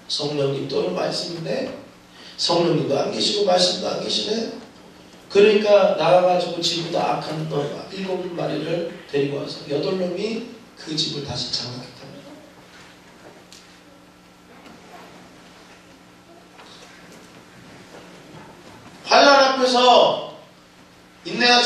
성령님 또는 말씀인데 성령님도 안 계시고 말씀도 안 계시네. 그러니까 나가가지고 지보다 악한 놈 7마리를 데리고 와서 8놈이 그 집을 다시 장악했답니다. 환난 앞에서 인내할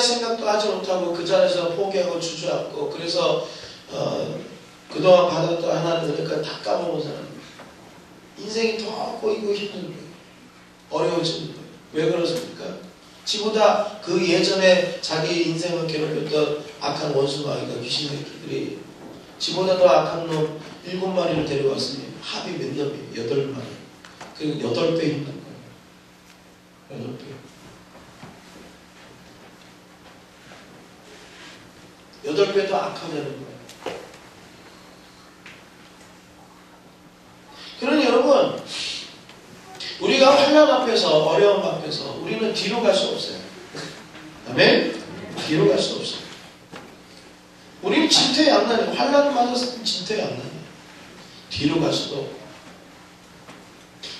생각도 하지 못하고 그 자리에서 포기하고 주저앉고, 그래서 그동안 받았던 하나님을 그러니까 다 까먹은 사람, 인생이 더 꼬이고 힘든 거예요. 어려워지는 거예요. 왜 그렇습니까? 지보다 그 예전에 자기 인생을 괴롭혔던 악한 원수마귀가 귀신들이 지보다 더 악한 놈 7마리를 데려왔으니 합이 몇 놈이에요? 8마리. 그리고 8배 힘든 거예요. 8배. 8배 더 악하다는 거예요. 그러니 여러분, 우리가 환난 앞에서, 어려움 앞에서 우리는 뒤로 갈 수 없어요. 아멘? 뒤로 갈 수 없어요. 우리는 진퇴양난이에요. 환난을 맞아서 진퇴양난이에요. 뒤로 갈 수도 없고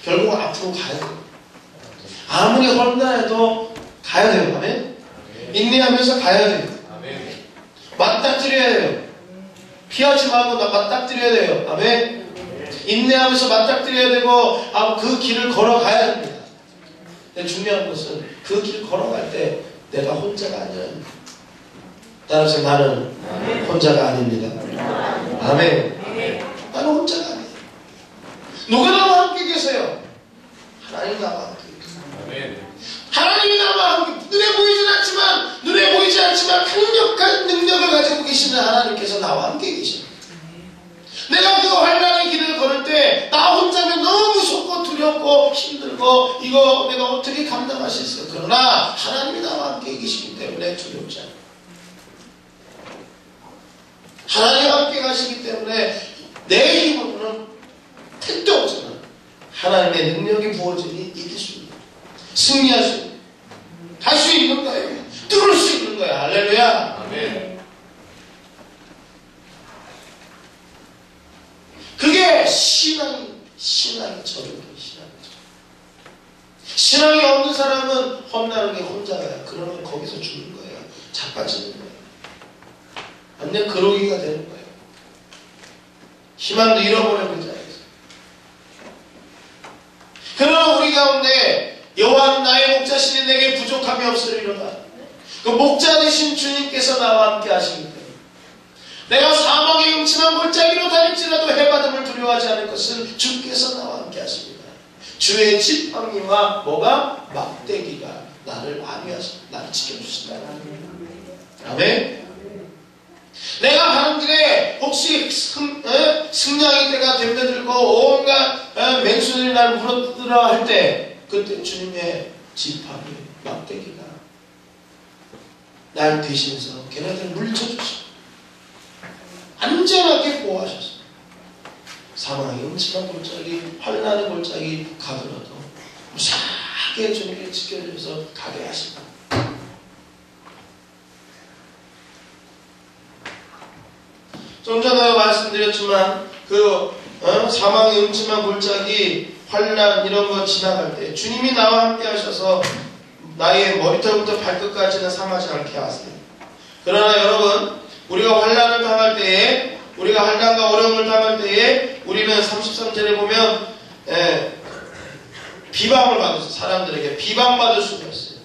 결국 앞으로 가야 돼요. 아무리 험난해도 가야 돼요. 아멘? 인내하면서 가야 돼요. 맞닥뜨려야 돼요. 피하지 말고 맞닥뜨려야 돼요. 아멘? 인내하면서 맞닥뜨려야 되고, 그 길을 걸어가야 됩니다. 근데 중요한 것은 그 길 걸어갈 때 내가 혼자가 아니라, 따라서 나는 혼자가 아닙니다. 아멘. 나는 혼자가 아니에요. 누가 나와 함께 계세요? 하나님 나와 함께 계세요. 하나님이 나와 함께, 눈에 보이지 않지만 강력한 능력을 가지고 계시는 하나님께서 나와 함께 계십니다. 내가 그 환난의 길을 걸을 때 나 혼자면 너무 무섭고 두렵고 힘들고 이거 내가 어떻게 감당할 수 있어요? 그러나 하나님이 나와 함께 계시기 때문에 두렵지 않아요. 하나님과 함께 가시기 때문에 내 힘으로는 택도 없잖아. 하나님의 능력이 부어지니 이길 수 있는, 승리할 수 있는, 할 수 있는 거예요. 뚫을 수 있는 거야. 할렐루야. 아멘. 그게 신앙이 저런 거예요. 신앙이 없는 사람은 험난한 게 혼자가요. 그러면 거기서 죽는 거예요. 자빠지는 거예요. 완전 그러기가 되는 거예요. 희망도 잃어버리는 자예요. 그러나 우리 가운데 여호와는 나의 목자시니 내게 부족함이 없으리로다. 그 목자 되신 주님께서 나와 함께 하시기 때문에 내가 사망의 음침한 골짜기로 다닐지라도 해받음을 두려워하지 않을 것은 주께서 나와 함께 하십니다. 주의 지팡이와 뭐가? 막대기가 나를 안위하십니다. 나를 지켜주신다. 아멘. 내가 가는 길에 혹시 승냥이 때가 덤벼들고 온갖 맹수들이 나를 물어뜯으라 할 때 그때 주님의 지팡이, 막대기가 날 대신해서 걔네들을 물리쳐주십니다. 안전하게 보호하셨습니다. 사망의 음침한 골짜기, 환난의 골짜기 가더라도 무사하게 주님께 지켜주셔서 가게 하십니다. 좀 전에 말씀드렸지만 사망의 음침한 골짜기, 환난 이런 거 지나갈 때 주님이 나와 함께 하셔서 나의 머리털부터 발끝까지는 상하지 않게 하세요. 그러나 여러분, 우리가 환난을 당할 때에, 우리가 환난과 어려움을 당할 때에 우리는 33절에 보면 비방을 받았어요. 사람들에게 비방받을 수가 있어요.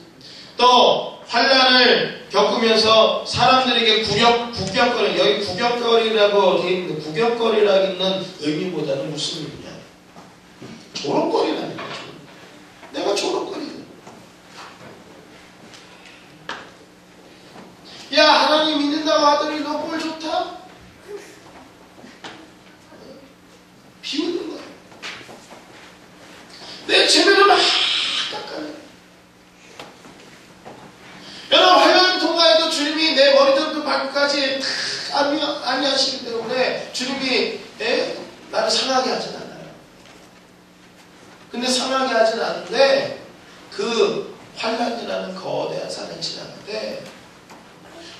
또 환난을 겪으면서 사람들에게 구격거리, 여기 구격거리라고 되어 있는데 구격거리라는 의미보다는 무슨 의미냐? 조롱거리라는 거죠. 내가 조롱거리는. 야, 하나님 믿는다고 하더니 너 뭘 좋다? 비웃는 거야. 내 죄를 막 깎아내. 여러분, 환난 통과해도 주님이 내 머리부터 발끝까지 다 안위하시기 때문에 주님이 나를 상하게 하진 않아요. 근데 상하게 하진 않은데 그 환난이라는 거대한 산을 지나갈 때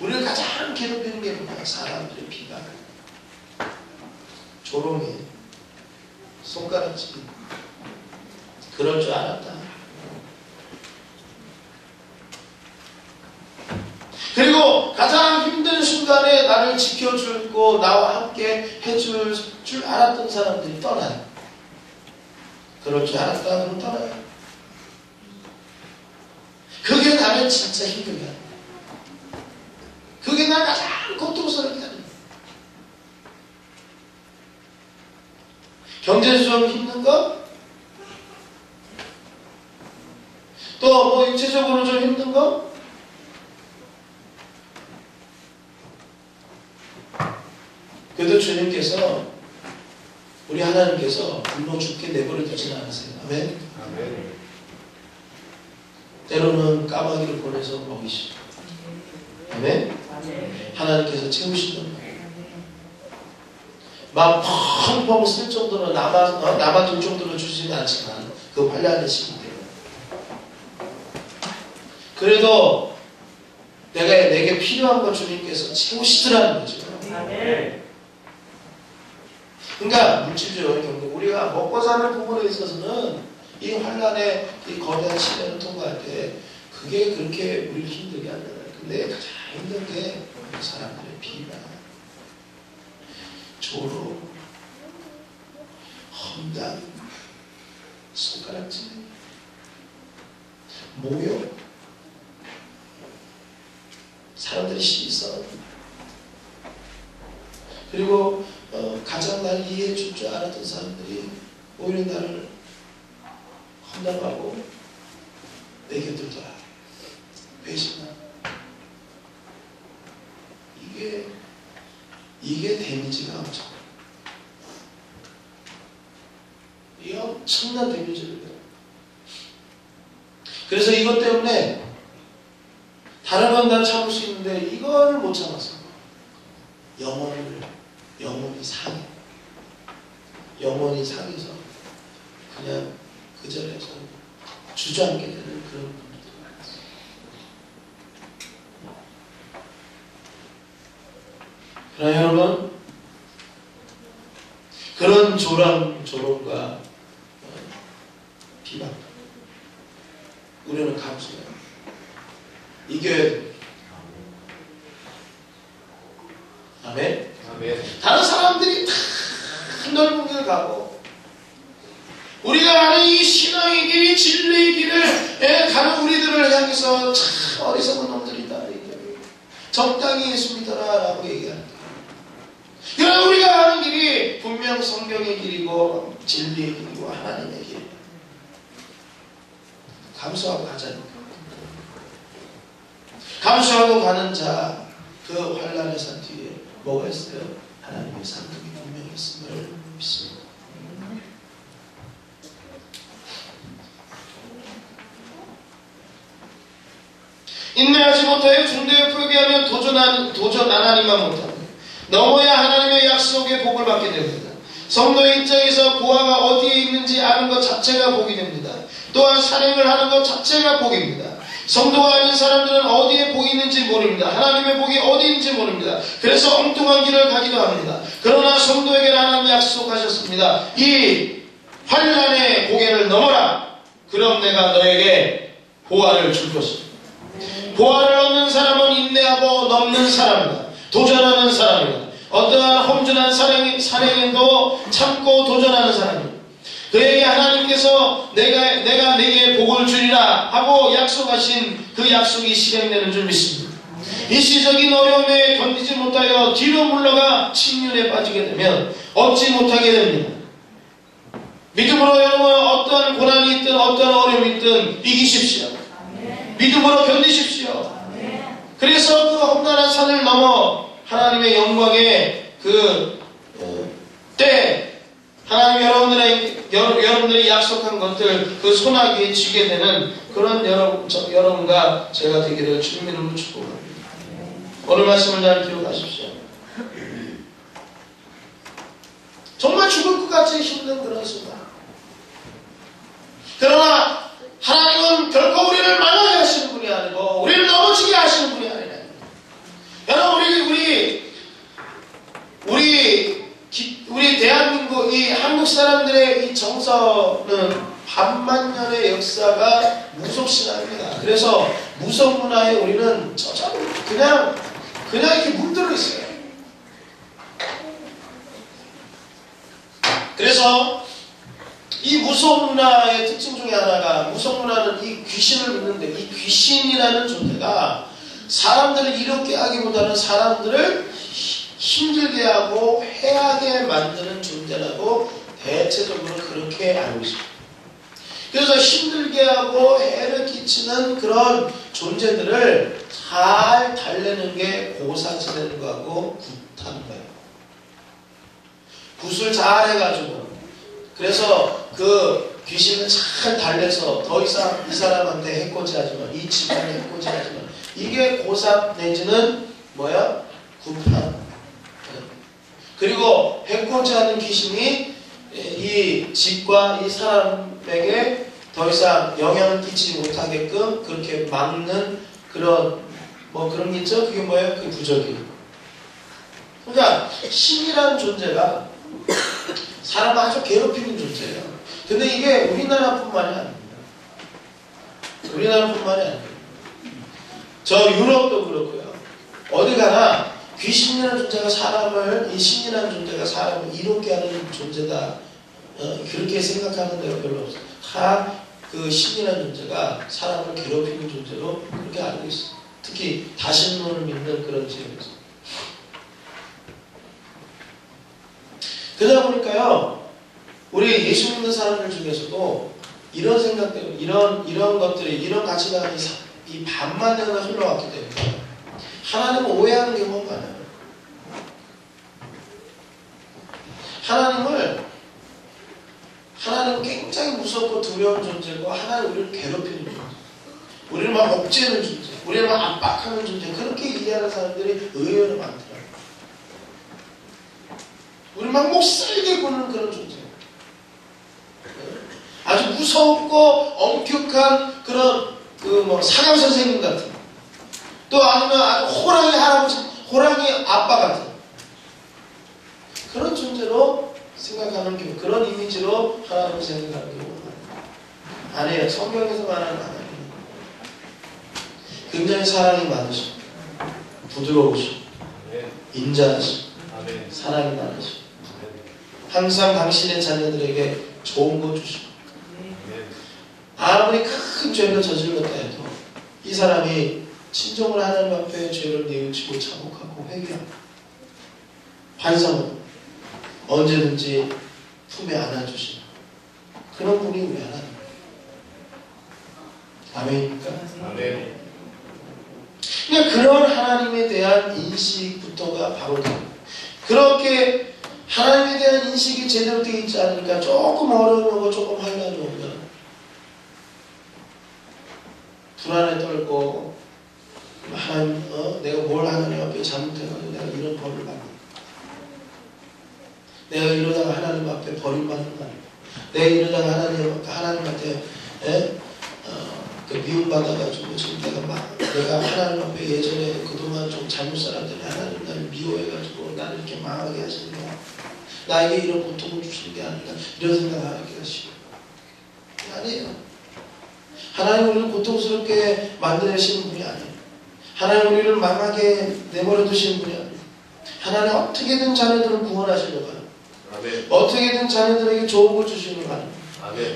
우리를 가장 괴롭히는 게 뭐냐? 사람들의 비방, 조롱이, 손가락질. 그럴 줄 알았다. 그리고 가장 힘든 순간에 나를 지켜주고 나와 함께 해줄 줄 알았던 사람들이 떠나요. 그럴 줄 알았다 그러면 떠나요. 그게 나를 진짜 힘들게 합니다. 그게 날 가장 고통스럽게 합니다. 경제적으로 힘든 거? 또 뭐 육체적으로 좀 힘든 거? 그래도 주님께서 우리 하나님께서 굶어 죽게 내버려 두지는 않으세요. 아멘? 아멘. 때로는 까마귀를 보내서 먹이시고 아멘? 아멘. 하나님께서 채우시던 막 펑펑 쓸 정도로 남아둘 정도로 주지는 않지만 그 환난의 시기 때문에 그래도 내게 필요한 것 주님께서 채우시더라는 거죠. 아멘. 그러니까 물질적인 경우 우리가 먹고 사는 부분에 있어서는 이 환난의 이 거대한 시대를 통과할 때 그게 그렇게 우리를 힘들게 한다. 근데 가장 힘든 게 사람들의 비난, 조롱, 험담, 손가락질, 모욕, 사람들의 시선, 그리고 가장 날 이해해 줄 줄 알았던 사람들이 오히려 나를 험담하고 내 곁을 돌아 배신하고 이게 데미지가 엄청 이게 엄청난 데미지를 줘요. 그래서 이것 때문에 다른 건 난 참을 수 있는데 이걸 못 참았어. 영혼이 상해. 영혼이 상해서 그냥 그 자리에서 주저앉게 되는 그런 분들도 많았어요. 그러나 여러분, 그런 조롱과 비방 우리는 감수해요. 이겨야 됩니다. 아멘? 아멘. 다른 사람들이 다 넓은 길을 가고 우리가 가는 이 신앙의 길, 진리의 길을 가는 우리들을 향해서 참 어리석은 놈들이다. 적당히 예수 믿어라 라고 얘기하는 거예요. 그러나 우리가 가는 길이 분명 성경의 길이고 진리의 길이고 하나님의 길이에요. 감수하고 가자니까. 감수하고 가는 자, 그 환난의 산 뒤에 뭐가 있어요? 하나님의 상급이 분명히 있음을 믿습니다. 인내하지 못하여 중대에 포기하면 도전 하나님만 못합니다. 넘어야 하나님의 약속의 복을 받게 됩니다. 성도의 입장에서 보아가 어디에 있는지 아는 것 자체가 복이 됩니다. 또한 산행을 하는 것 자체가 복입니다. 성도가 아닌 사람들은 어디에 복이 있는지 모릅니다. 하나님의 복이 어디 있는지 모릅니다. 그래서 엉뚱한 길을 가기도 합니다. 그러나 성도에게 하나님 약속하셨습니다. 이 환난의 고개를 넘어라. 그럼 내가 너에게 보화를 줄 것입니다. 보화를 얻는 사람은 인내하고 넘는 사람이다. 도전하는 사람이다. 어떠한 험준한 산행도 참고 도전하는 사람이다. 그에게 하나님께서 내가 네게 복을 주리라 하고 약속하신 그 약속이 실행되는 줄 믿습니다. 일시적인 어려움에 견디지 못하여 뒤로 물러가 침륜에 빠지게 되면 얻지 못하게 됩니다. 믿음으로 여러분 어떠한 고난이 있든 어떠한 어려움이 있든 이기십시오. 믿음으로 견디십시오. 그래서 그 험난한 산을 넘어 하나님의 영광의 때 하나님 여러분들이 약속한 것들 그 소나기에 쥐게 되는 그런 여러분과 제가 되기를 주님 이름으로 축복합니다. 오늘 말씀을 잘 기억하십시오. 정말 죽을 것 같이 힘든 그런 순간. 그러나 하나님은 결코 우리를 말라게 하시는 분이 아니고 우리를 넘어지게 하시는 분이 아니라. 여러분 우리 대한민국 이 한국 사람들의 이 정서는 반만 년의 역사가 무속신앙입니다. 그래서 무속문화에 우리는 그냥 이렇게 물들어 있어요. 그래서 이 무속문화의 특징 중에 하나가, 무속문화는 이 귀신을 믿는데, 이 귀신이라는 존재가 사람들을 이롭게 하기보다는 사람들을 힘들게 하고 해하게 만드는 존재라고 대체적으로 그렇게 알고 있습니다. 그래서 힘들게 하고 해를 끼치는 그런 존재들을 잘 달래는 게 고사 지내는 거하고 굿하는 거예요. 굿을 잘 해가지고, 그래서 그 귀신을 잘 달래서 더 이상 이 사람한테 해코지하지만, 이 집안에 해코지하지만, 이게 고사 내지는 뭐야? 굿함. 그리고 해코지하는 귀신이 이 집과 이 사람에게 더 이상 영향을 끼치지 못하게끔 그렇게 막는 그런 그런 게 있죠? 그게 뭐예요? 그게 부적이에요. 그러니까 신이라는 존재가 사람을 아주 괴롭히는 존재예요. 근데 이게 우리나라뿐만이 아닙니다. 우리나라뿐만이 아닙니다. 저 유럽도 그렇고요. 어디 가나 귀신이라는 존재가 사람을, 이 신이라는 존재가 사람을 이롭게 하는 존재다, 그렇게 생각하는 데가 별로 없어요. 다 그 신이라는 존재가 사람을 괴롭히는 존재로 그렇게 알고 있어요. 특히 다신론을 믿는 그런 지역에서. 그러다 보니까요, 우리 예수 믿는 사람들 중에서도 이런 생각들, 이런 것들이, 이런 가치관이 이 반만년을 흘러왔기 때문에 하나님을 오해하는 경우가 많아요. 하나님은 굉장히 무섭고 두려운 존재고, 하나님 우리를 괴롭히는 존재, 우리를 막 억제하는 존재, 우리를 막 압박하는 존재, 그렇게 이해하는 사람들이 의외로 많더라고요. 우리를 막 못살게 구는 그런 존재, 아주 무섭고 엄격한 그런 사감 선생님 같은, 또 아니면 아주 호랑이 할아버지, 호랑이 아빠 같은 그런 존재로 생각하는 경우, 그런 이미지로 하나님을 생각하는 경우가 아니에요. 성경에서 말하는 하나님 굉장히 사랑이 많으시고, 부드러우시고, 인자하시고, 사랑이 많으시고, 항상 당신의 자녀들에게 좋은 거 주시고, 아무리 큰 죄를 저질렀다 해도 이 사람이 진정으로 하나님 앞에 죄를 뉘우치고 자복하고 회개하고 반성하고 언제든지 품에 안아주시는 그런 분이 우리 하나님. 아멘입니까? 아멘. 그러니까 그런 하나님에 대한 인식부터가 바로 됩니다. 그렇게 하나님에 대한 인식이 제대로 되어 있지 않으니까 조금 어려운 거, 조금 환난이 오면 불안에 떨고, 하나님, 내가 뭘 하나님 앞에 잘못해가지고 내가 이런 벌을 받는, 내가 이러다가 하나님 앞에 버림받는 거 아니야. 내가 이러다가 하나님한테 미움받아가지고 지금 내가 하나님 앞에 예전에 그동안 좀 잘못 살았더니 하나님 나를 미워해가지고 나를 이렇게 망하게 하시는 거야. 나에게 이런 고통을 주시는 게 아닌가, 이런 생각하게 하시고. 아니에요. 하나님 우리를 고통스럽게 만드시는 분이 아니에요. 하나님 우리를 망하게 내버려 두시는 분이 아니에요. 하나님 어떻게든 자녀들을 구원하시려고 해요. 어떻게든 자녀들에게 좋은 걸 주시는 거 아니에요.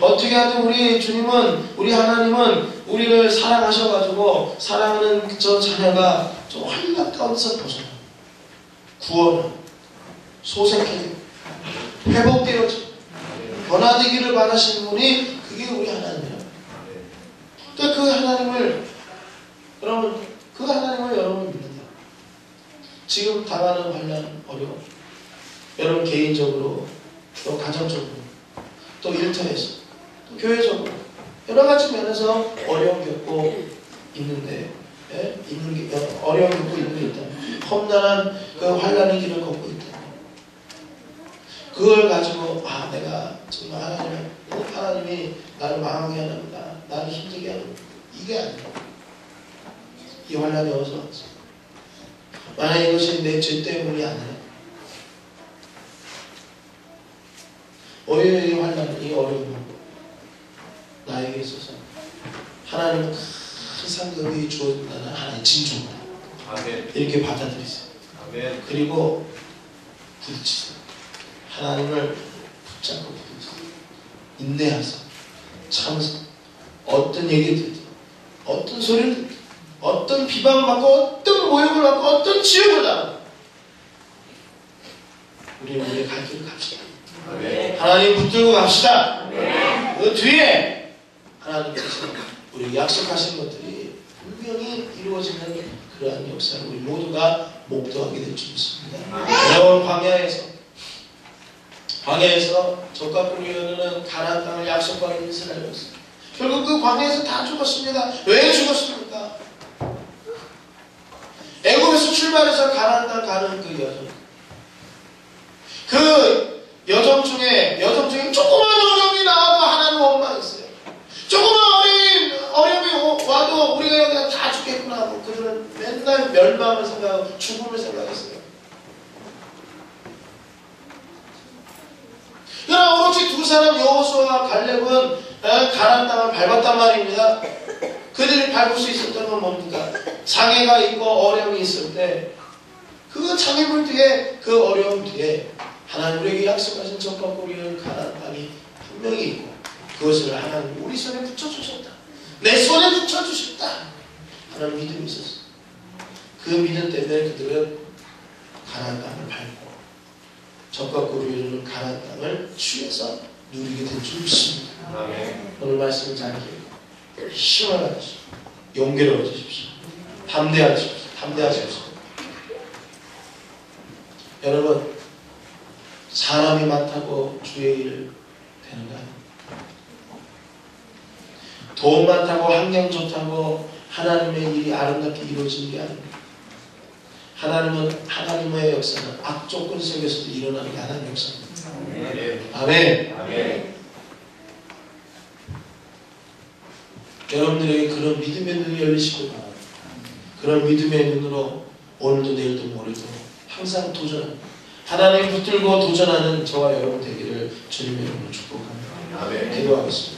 어떻게 하든 우리 주님은, 우리 하나님은 우리를 사랑하셔가지고 사랑하는 저 자녀가 좀 환난 가운데서 벗어나 구원, 소생케 회복되어져 변화되기를 바라시는 분이 그게 우리 하나님이에요. 그러니까 그 하나님을 여러분 믿는다. 지금 당하는 환난, 어려움, 여러분 개인적으로, 또 가정적으로, 또 일터에서, 또 교회적으로 여러 가지 면에서 어려움 겪고 있는데, 어려움 겪고 있는 게 있다. 험난한 그 환난의 길을 걷고 있다. 그걸 가지고 내가 정말 하나님이 나를 망하게 하는구나, 나를 힘들게 하는구나, 이게 아니야. 이 환난이 어디서 왔어? 만약 이것이 내 죄 때문이 아니라 이 환난, 이 어려움 나에게 있어서 하나님은 큰 상급이 주어진다는 하나의 징조다. 이렇게 받아들이세요. 그리고 부딪히세요. 하나님을 붙잡고 부딪히세요. 인내하세요. 참으세요. 어떤 얘기를 듣든 어떤 소리를 듣든 어떤 비방을 받고 어떤 모욕을 받고 어떤 지옥을 당하든 우리는 우리의 갈 길을 갑시다. 하나님 붙들고 갑시다. 그 뒤에 하나님께서 우리 약속하신 것들이 분명히 이루어지는 그러한 역사를 우리 모두가 목도하게 될 줄 믿습니다. 여러분 광야에서 적과 꿀이어는 가나안 땅을 약속받은 이스라엘이었어요. 결국 그 광야에서 다 죽었습니다. 왜 죽었습니까? 애굽에서 출발해서 가나안 땅 가는 그 여정. 그 여정 중에 조그만 어려움이 나와도 하나님 원망했어요. 조그만 어려움이 와도 우리가 여기가 다 죽겠구나 하고 그들은 맨날 멸망을 생각하고 죽음을 생각했어요. 그러나 오로지 두 사람 여호수아와 갈렙은 가나안 땅을 밟았단 말입니다. 그들이 밟을 수 있었던 건 뭡니까? 장애가 있고 어려움이 있을 때 그 장애물 뒤에 그 어려움 뒤에 하나님 우리에게 약속하신 적과 꿀이는 가나안 땅이 분명히 있고 그것을 하나님 우리 손에 붙여주셨다. 내 손에 붙여주셨다. 하나님 믿음이 있었어. 그 믿음 때문에 그들은 가나안 땅을 밟고 적과 꿀이는 가나안 땅을 취해서 누리게 된 줄 믿습니다. 오늘 말씀을 잘 기억해 힘을 가지십시오. 용기를 얻으십시오. 담대하십시오. 여러분 사람이 많다고 주의 일 되는가요? 돈 많다고 환경 좋다고 하나님의 일이 아름답게 이루어지는 게 아닙니다. 하나님의 역사는 악조건 속에서도 일어나는 게 하나님의 역사입니다. 아멘. 여러분들에게 그런 믿음의 눈이 열리시고 그런 믿음의 눈으로 오늘도 내일도 모레도 항상 도전합니다. 하나님 붙들고 도전하는 저와 여러분 되기를 주님의 이름으로 축복합니다. 기도하겠습니다.